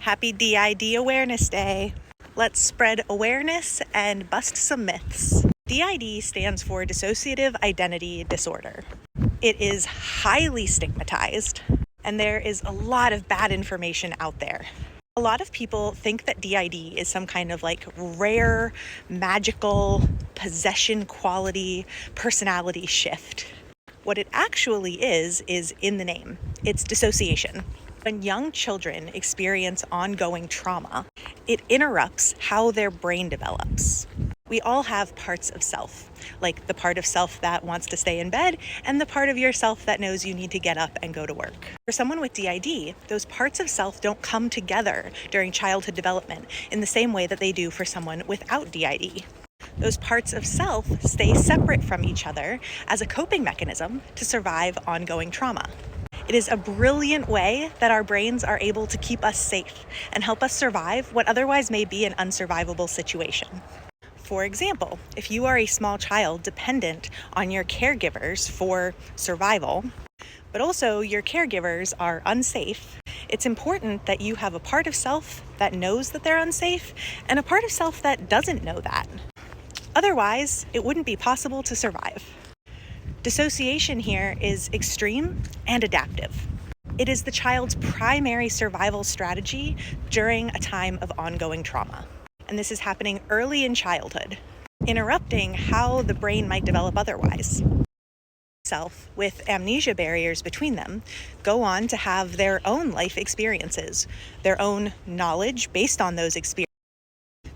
Happy DID Awareness Day. Let's spread awareness and bust some myths. DID stands for Dissociative Identity Disorder. It is highly stigmatized, and there is a lot of bad information out there. A lot of people think that DID is some kind of rare, magical, possession quality personality shift. What it actually is in the name. It's dissociation. When young children experience ongoing trauma, it interrupts how their brain develops. We all have parts of self, like the part of self that wants to stay in bed and the part of yourself that knows you need to get up and go to work. For someone with DID, those parts of self don't come together during childhood development in the same way that they do for someone without DID. Those parts of self stay separate from each other as a coping mechanism to survive ongoing trauma. It is a brilliant way that our brains are able to keep us safe and help us survive what otherwise may be an unsurvivable situation. For example, if you are a small child dependent on your caregivers for survival, but also your caregivers are unsafe, it's important that you have a part of self that knows that they're unsafe and a part of self that doesn't know that. Otherwise, it wouldn't be possible to survive. Dissociation here is extreme and adaptive. It is the child's primary survival strategy during a time of ongoing trauma. And this is happening early in childhood, interrupting how the brain might develop otherwise. Self, with amnesia barriers between them, go on to have their own life experiences, their own knowledge based on those experiences,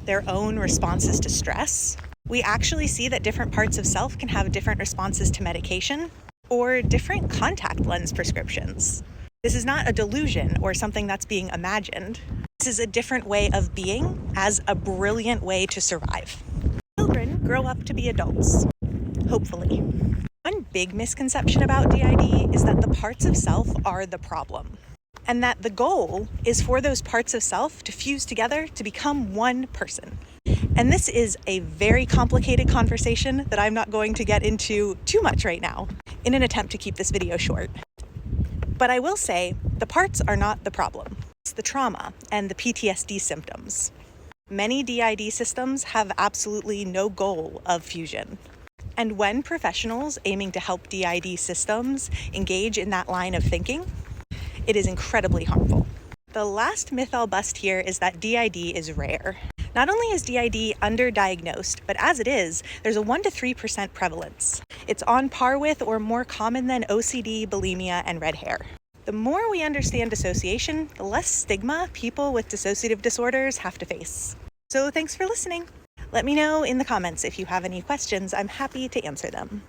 their own responses to stress. We actually see that different parts of self can have different responses to medication or different contact lens prescriptions. This is not a delusion or something that's being imagined. This is a different way of being as a brilliant way to survive. Children grow up to be adults, hopefully. One big misconception about DID is that the parts of self are the problem, and that the goal is for those parts of self to fuse together to become one person. And this is a very complicated conversation that I'm not going to get into too much right now in an attempt to keep this video short. But I will say the parts are not the problem. It's the trauma and the PTSD symptoms. Many DID systems have absolutely no goal of fusion. And when professionals aiming to help DID systems engage in that line of thinking, it is incredibly harmful. The last myth I'll bust here is that DID is rare. Not only is DID underdiagnosed, but as it is, there's a 1 to 3% prevalence. It's on par with or more common than OCD, bulimia, and red hair. The more we understand dissociation, the less stigma people with dissociative disorders have to face. So thanks for listening. Let me know in the comments if you have any questions. I'm happy to answer them.